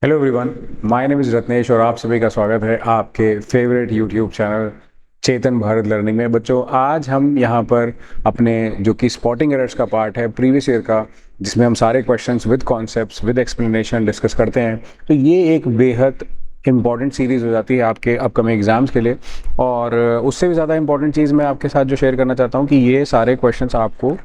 Hello everyone, my name is Ratnesh और आप सभी का स्वागत है आपके फेवरेट यूट्यूब चैनल चेतन भारत लर्निंग में। बच्चों, आज हम यहाँ पर अपने जो कि स्पॉटिंग एरर्स का पार्ट है प्रीवियस ईयर का, जिसमें हम सारे questions with concepts with explanation discuss करते हैं। तो ये एक बेहद इंपॉर्टेंट सीरीज़ हो जाती है आपके अपकमिंग एग्जाम्स के लिए। और उससे भी ज़्यादा इंपॉर्टेंट चीज़ मैं आपके साथ जो शेयर करना चाहता हूँ कि ये सारे क्वेश्चंस आपको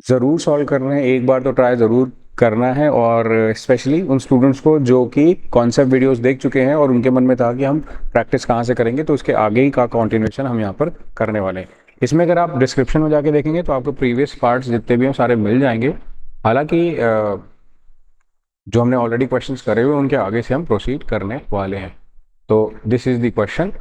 ज़रूर सॉल्व करना है, एक बार तो ट्राई ज़रूर करना है। और स्पेशली उन स्टूडेंट्स को जो कि कॉन्सेप्ट वीडियोस देख चुके हैं और उनके मन में था कि हम प्रैक्टिस कहाँ से करेंगे, तो उसके आगे ही का कॉन्टिन्यूशन हम यहाँ पर करने वाले हैं। इसमें अगर आप डिस्क्रिप्शन में जाके देखेंगे तो आपको प्रीवियस पार्ट्स जितने भी हैं सारे मिल जाएंगे। हालांकि जो हमने ऑलरेडी क्वेश्चंस करे हुए उनके आगे से हम प्रोसीड करने वाले हैं। तो दिस इज द क्वेश्चन।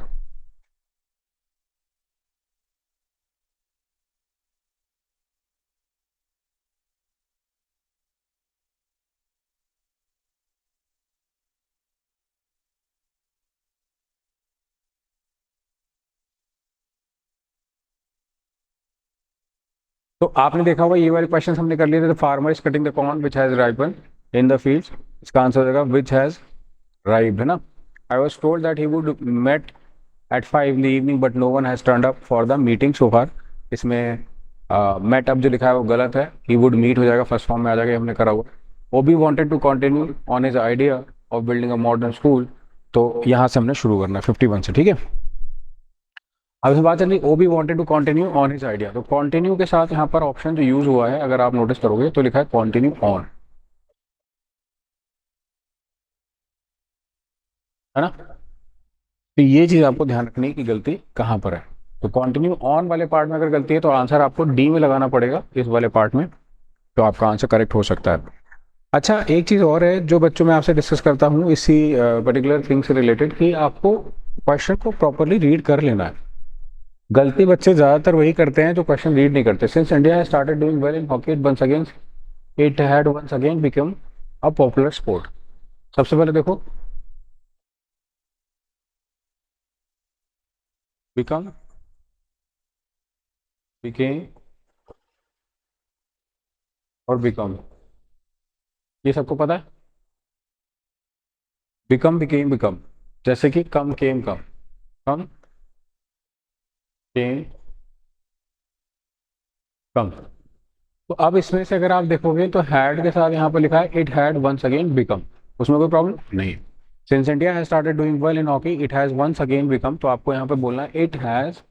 तो आपने देखा होगा ये वाले क्वेश्चन हमने कर लिए थे। The farmer is cutting the corn which has ripen in the fields. इसका आंसर हो जाएगा विच हैज राइप्ड, है ना। I was told that he would met at 5 in the evening but no one has turned up for the meeting so far. इसमें met up जो लिखा है वो गलत है, ही वुड मीट हो जाएगा, फर्स्ट फॉर्म में आ जाएगा, ये हमने करा हुआ। वो भी wanted to continue on his idea of building a modern school. तो यहाँ से हमने शुरू करना है 51 से, ठीक है। अब इस बात चल रही ओ बी wanted to continue on his idea, तो कंटिन्यू के साथ यहाँ पर ऑप्शन जो यूज हुआ है अगर आप नोटिस करोगे तो लिखा है कंटिन्यू ऑन, है ना। तो ये चीज आपको ध्यान रखनी की गलती कहाँ पर है। तो कंटिन्यू ऑन वाले पार्ट में अगर गलती है तो आंसर आपको डी में लगाना पड़ेगा इस वाले पार्ट में, तो आपका आंसर करेक्ट हो सकता है। अच्छा, एक चीज और है जो बच्चों में आपसे डिस्कस करता हूँ इसी पर्टिकुलर थिंग से रिलेटेड, कि आपको क्वेश्चन को प्रॉपरली रीड कर लेना है। गलती बच्चे ज्यादातर वही करते हैं जो क्वेश्चन रीड नहीं करते। Since India has started doing well in hockey it had once again become a popular sport. सबसे पहले देखो, बिकम, बिकेम और बिकम, ये सबको पता है। बिकम, बिकेम, बिकम, जैसे कि कम केम कम, कम केम कम। तो अब इसमें से अगर आप देखोगे तो हैड के साथ यहाँ पर लिखा है it had once again become, उसमें कोई प्रॉब्लम नहीं। Since India has started doing well in hockey it has once again become, तो आपको यहाँ पे बोलना है it has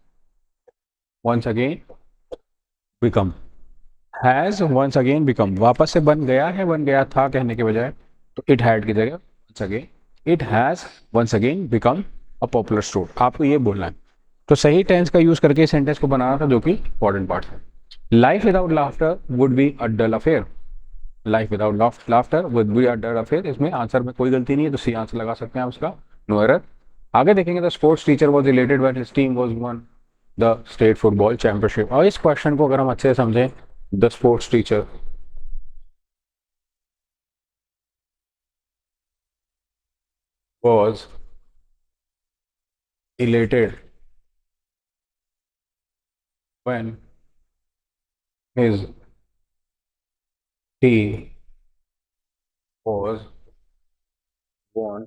once again become. Has once again become वापस से बन गया है, बन गया था कहने के बजाय, तो इट हैड की जगह once again it has once again become a popular store, आपको ये बोलना है। तो सही टेंस का यूज करके सेंटेंस को बनाना था, जो कि इंपॉर्टेंट पार्ट है। Life without laughter would be a dull affair. Life without laughter would be a dull affair, इसमें आंसर में कोई गलती नहीं है, तो सी आंसर लगा सकते हैं आप उसका, नो एरर। आगे देखेंगे, the sports teacher was related when his team was won the state football championship. और इस क्वेश्चन को अगर हम अच्छे से समझें, the sports teacher was elated when his team was won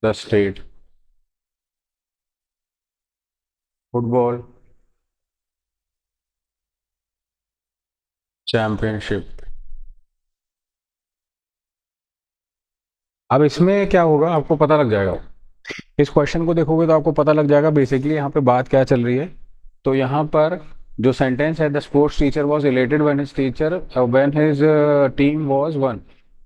the state football championship। अब इसमें क्या होगा आपको पता लग जाएगा, इस क्वेश्चन को देखोगे तो आपको पता लग जाएगा बेसिकली यहाँ पे बात क्या चल रही है। तो यहाँ पर जो सेंटेंस है, the sports teacher was related when his team was one.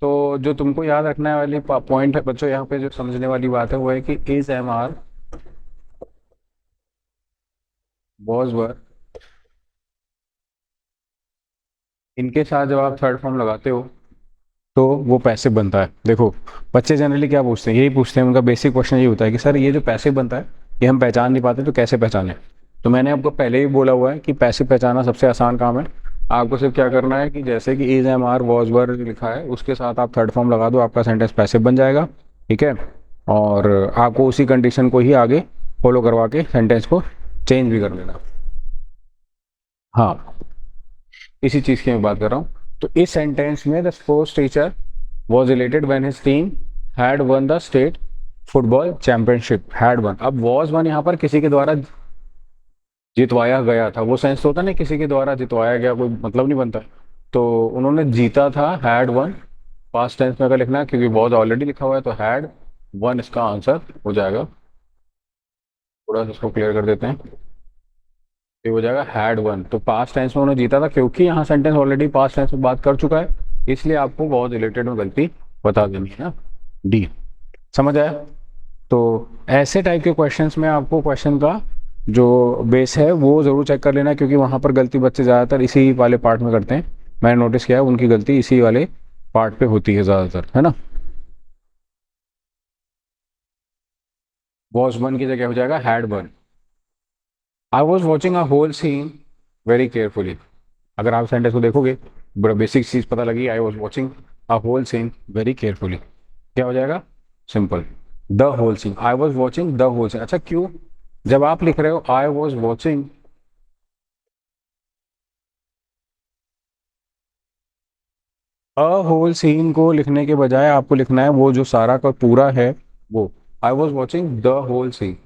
तो जो तुमको याद रखने वाली पॉइंट है बच्चों, यहाँ पे जो समझने वाली बात है वो है कि is am are was were, इनके साथ जब आप थर्ड फॉर्म लगाते हो तो वो पैसिव बनता है। देखो, बच्चे जनरली क्या पूछते हैं, यही पूछते हैं, उनका बेसिक क्वेश्चन ये होता है कि सर ये जो पैसिव बनता है ये हम पहचान नहीं पाते, तो कैसे पहचाने। तो मैंने आपको पहले ही बोला हुआ है कि पैसिव पहचानना सबसे आसान काम है। आपको सिर्फ क्या करना है कि जैसे कि is am are was were लिखा है उसके साथ आप थर्ड फॉर्म लगा दो, आपका सेंटेंस पैसिव बन जाएगा, ठीक है। और आपको उसी कंडीशन को ही आगे फॉलो करवा के सेंटेंस को चेंज भी कर लेना। हाँ, इसी चीज़ की मैं बात कर रहा हूँ। तो इस सेंटेंस में the sports teacher was related when his team had one the state football championship, had one. अब वॉज वन यहाँ पर किसी के द्वारा जितवाया गया था, वो सेंस होता नहीं, किसी के द्वारा जितवाया गया कोई मतलब नहीं बनता। तो उन्होंने जीता था, हैड वन। पास्ट टेंस में अगर लिखना है क्योंकि वॉज ऑलरेडी लिखा हुआ है, तो हैड वन इसका आंसर हो जाएगा। थोड़ा सा इसको क्लियर कर देते हैं, ये हो जाएगा हैड वन। तो पास्ट टेंस में उन्होंने जीता था, क्योंकि यहाँ सेंटेंस ऑलरेडी पास्ट टेंस में बात कर चुका है, इसलिए आपको वॉज रिलेटेड में गलती बता देनी है ना, डी। समझ आया? तो ऐसे टाइप के क्वेश्चंस में आपको क्वेश्चन का जो बेस है वो ज़रूर चेक कर लेना, क्योंकि वहाँ पर गलती बच्चे ज़्यादातर इसी वाले पार्ट में करते हैं। मैंने नोटिस किया है उनकी गलती इसी वाले पार्ट पे होती है ज़्यादातर, है ना। वॉज वन की जगह हो जाएगा had won. I was watching a whole scene very carefully. अगर आप सेंटेंस को देखोगे, बड़ा बेसिक चीज़ पता लगी, I was watching a whole scene very carefully, क्या हो जाएगा? Simple, the whole scene. I was watching the whole scene. अच्छा, क्यों? जब आप लिख रहे हो I was watching, a whole scene को लिखने के बजाय आपको लिखना है वो जो सारा का पूरा है वो, I was watching the whole scene.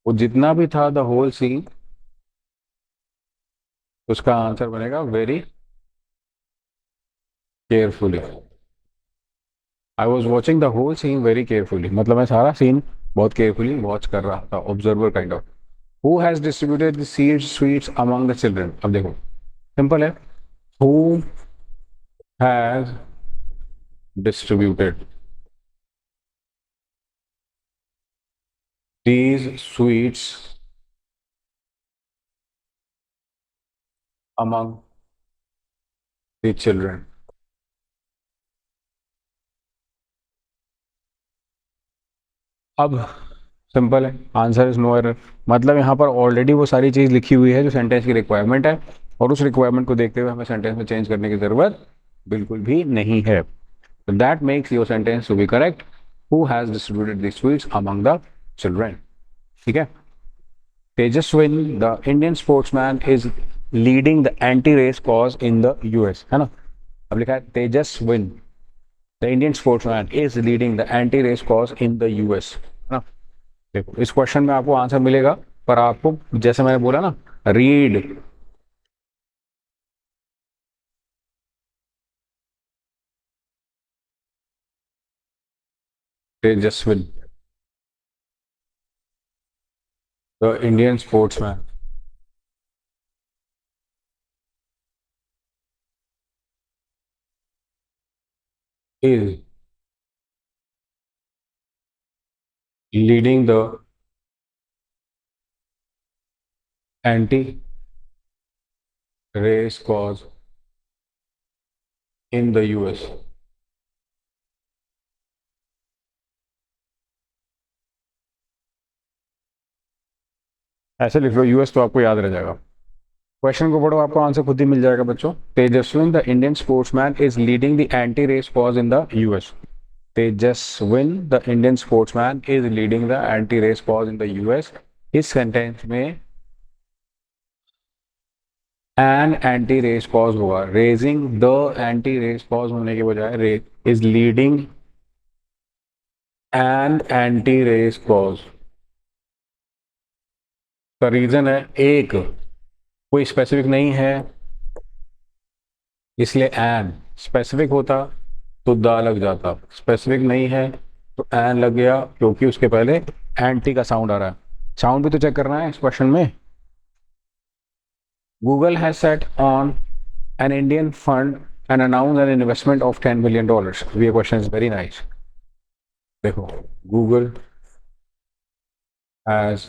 वो जितना भी था द होल सीन, उसका आंसर बनेगा very carefully. I was watching the whole scene very carefully, मतलब मैं सारा सीन बहुत केयरफुली वॉच कर रहा था, observer kind of. Who has distributed the seeds sweets among the children? अब देखो, सिंपल है। Who has distributed these sweets among the children? अब सिंपल है, आंसर इज नो एरर। मतलब यहाँ पर ऑलरेडी वो सारी चीज़ लिखी हुई है जो सेंटेंस की रिक्वायरमेंट है, और उस रिक्वायरमेंट को देखते हुए हमें सेंटेंस में चेंज करने की ज़रूरत बिल्कुल भी नहीं है। तो that makes your sentence to be correct. Who has distributed the sweets among the children? ठीक है। Tejaswin the Indian sportsman is leading the anti race cause in the US, है ना। अब लिखा है Tejaswin the Indian sportsman is leading the anti race cause in the US, है ना। देखो, इस क्वेश्चन में आपको आंसर मिलेगा, पर आपको जैसे मैंने बोला ना, read Tejaswin the Indian sportsman is leading the anti race cause in the US. ऐसे लिख लो यूएस, तो आपको याद रह जाएगा। क्वेश्चन को पढ़ो, आपको आंसर खुद ही मिल जाएगा बच्चों। Tejaswin the Indian sportsman is leading the anti race cause in the US. Tejaswin the Indian sportsman is leading the anti race cause in the US. इस सेंटेंस में एन एंटी रेस कॉज होगा, raising the anti race cause होने के बजाय is leading an anti race cause. का reason है एक, कोई स्पेसिफिक नहीं है, इसलिए एन। स्पेसिफिक होता तो द लग जाता, स्पेसिफिक नहीं है तो एन लग गया, क्योंकि उसके पहले एंटी का साउंड आ रहा है। साउंड भी तो चेक करना है इस क्वेश्चन में। Google has set on an Indian fund and announced an investment of $10 billion. ये क्वेश्चन इज वेरी नाइस। देखो, Google has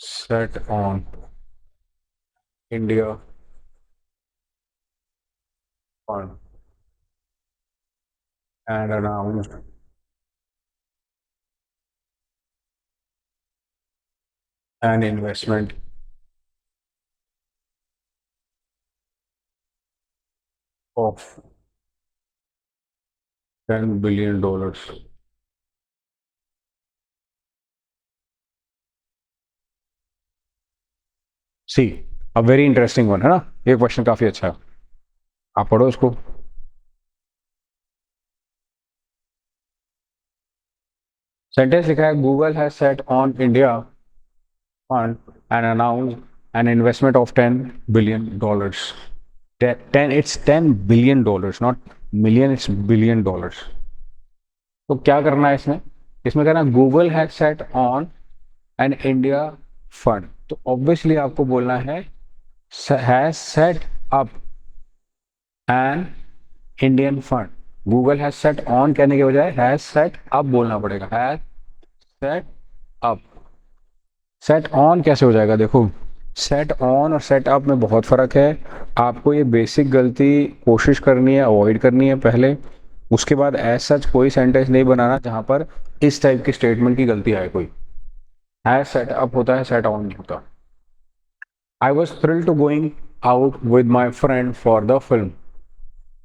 set on India fund and announced an investment of $10 billion. See, a very interesting one, है ना। ये question काफी अच्छा है, आप पढ़ो इसको। सेंटेंस लिखा है Google has set on India fund and announced an investment of $10 billion. 10, it's $10 billion, not million, it's $1 billion. तो क्या करना है इसमें? इसमें कहना Google has set on an India fund, तो ऑब्वियसली आपको बोलना है has set up an Indian fund. Google has set on कहने के बजाय हैज सेट अप बोलना पड़ेगा, has set up. Set on कैसे हो जाएगा? देखो, सेट ऑन और सेट अप में बहुत फ़र्क है। आपको ये बेसिक गलती कोशिश करनी है, अवॉइड करनी है पहले। उसके बाद एज सच कोई सेंटेंस नहीं बनाना जहाँ पर इस टाइप की स्टेटमेंट की गलती आए कोई। हैज सेट अप होता है, सेट ऑन नहीं होता। I was thrilled to going out with my friend for the film.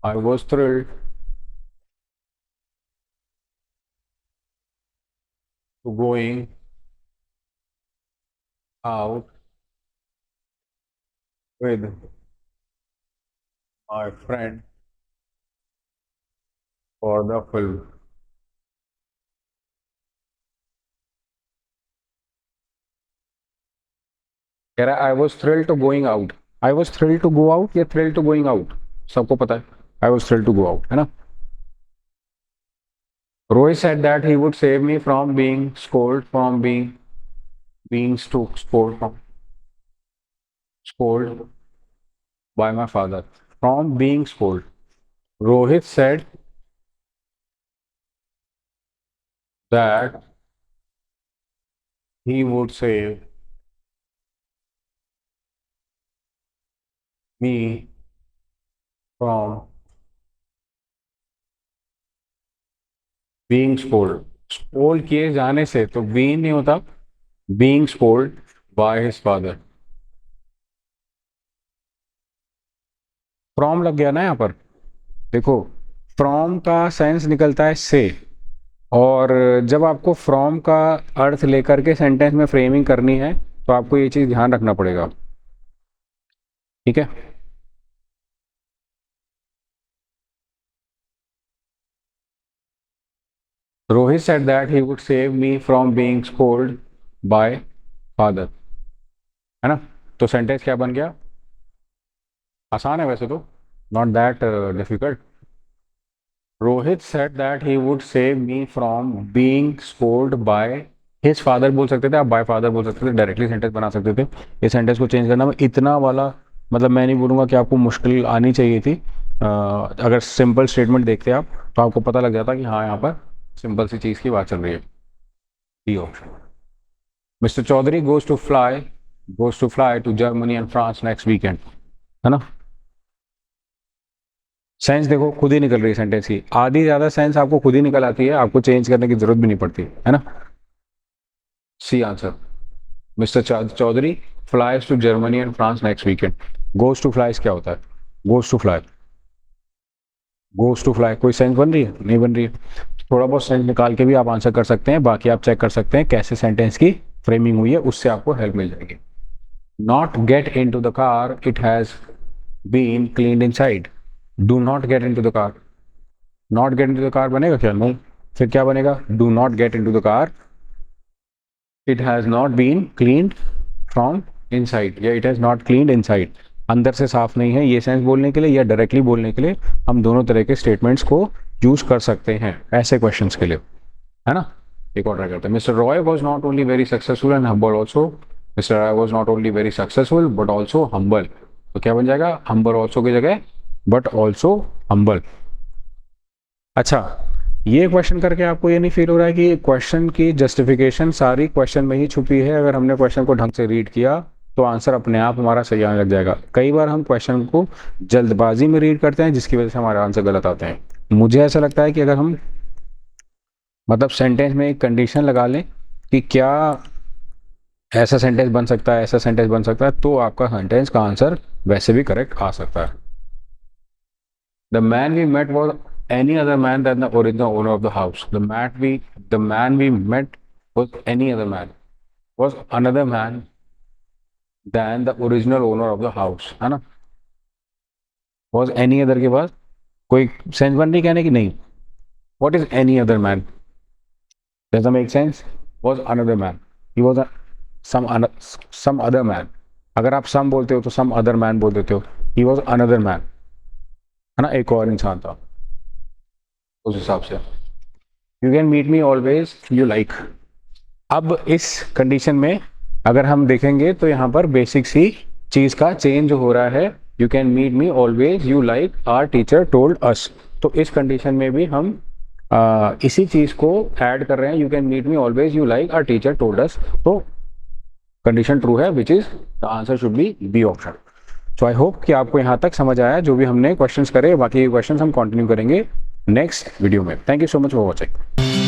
I was thrilled to going out with my friend for the film. कह रहा है I was thrilled to going out. I was thrilled to go out या thrilled to going out, सबको पता है I was thrilled to go out, है ना। Rohit said that he would save me from being scolded from being scolded by my father. From being scolded. Rohit said that he would save me from being scolded. Scold किए जाने से तो being नहीं होता, being scolded by his father. From लग गया ना यहाँ पर। देखो, from का सेंस निकलता है से, और जब आपको फ्रॉम का अर्थ लेकर के सेंटेंस में फ्रेमिंग करनी है तो आपको ये चीज़ ध्यान रखना पड़ेगा, ठीक है। Rohit said that he would save me from being scolded by father, है ना। तो सेंटेंस क्या बन गया? आसान है वैसे तो, not that difficult. Rohit said that he would save me from being scold by his father बोल सकते थे, आप बाय फादर बोल सकते थे, डायरेक्टली सेंटेंस बना सकते थे। ये सेंटेंस को चेंज करना में इतना वाला मतलब मैं नहीं बोलूँगा कि आपको मुश्किल आनी चाहिए थी। अगर सिंपल स्टेटमेंट देखते आप तो आपको पता लग जाता कि हाँ यहाँ पर सिंपल सी चीज़ की बात चल रही है। D option. Mister Chaudhary goes to fly to Germany and France next weekend, है ना। सेंस देखो खुद ही निकल रही है सेंटेंस की, आधी ज़्यादा सेंस आपको खुद ही निकल आती है, आपको चेंज करने की जरूरत भी नहीं पड़ती, है ना। C answer. Mister Chaudhary flies to Germany and France next weekend. Goes to flies क्या होता है? Goes to fly, goes to fly कोई सेंस बन रही है? नहीं बन रही है। थोड़ा बहुत सेंस निकाल के भी आप आंसर कर सकते हैं, बाकी आप चेक कर सकते हैं कैसे सेंटेंस की फ्रेमिंग हुई है, उससे आपको हेल्प मिल जाएगी। Not get into the car, it has been cleaned inside. Do not get into the car, not get into the car बनेगा क्या? नहीं। फिर क्या बनेगा? Do not get into the car, it has not been cleaned from inside, या it has not cleaned inside. अंदर से साफ नहीं है, ये सेंस बोलने के लिए या डायरेक्टली बोलने के लिए हम दोनों तरह के स्टेटमेंट्स को यूज कर सकते हैं ऐसे क्वेश्चंस के लिए, है ना। एक और ट्राई करते हैं। Mister Roy was not only very successful and humble also. Mister Roy was not only very successful but also humble. तो क्या बन जाएगा? हम्बल ऑल्सो की जगह बट ऑल्सो हम्बल। अच्छा, ये क्वेश्चन करके आपको ये नहीं फील हो रहा है कि क्वेश्चन की जस्टिफिकेशन सारी क्वेश्चन में ही छुपी है? अगर हमने क्वेश्चन को ढंग से रीड किया तो आंसर अपने आप हमारा सही आने लग जाएगा। कई बार हम क्वेश्चन को जल्दबाजी में रीड करते हैं जिसकी वजह से हमारे आंसर गलत आते हैं। मुझे ऐसा लगता है कि अगर हम मतलब सेंटेंस में एक कंडीशन लगा लें कि क्या ऐसा सेंटेंस बन सकता है, ऐसा सेंटेंस बन सकता है, तो आपका सेंटेंस का आंसर वैसे भी करेक्ट आ सकता है। The man we met was any other man than the original owner of the house. The man we met was any other man, was another man than the original owner of the house, है ना। was any other के बाद कोई sense बन रही कहने की? नहीं। what is any other man? Does that make sense? Was another man. He was some other man. अगर आप some बोलते हो तो some other man बोल देते हो. He was another man. है ना, एक और इंसान था उस हिसाब से. You can meet me always you like. अब इस कंडीशन में अगर हम देखेंगे तो यहाँ पर बेसिक सी चीज़ का चेंज हो रहा है. You can meet me always you like our teacher told us. तो इस कंडीशन में भी हम इसी चीज़ को ऐड कर रहे हैं. You can meet me always you like our teacher told us. तो कंडीशन ट्रू है, which is the answer should be B option. So I hope कि आपको यहाँ तक समझ आया जो भी हमने क्वेश्चंस करे. बाकी क्वेश्चंस हम कंटिन्यू करेंगे नेक्स्ट वीडियो में. Thank you so much for watching.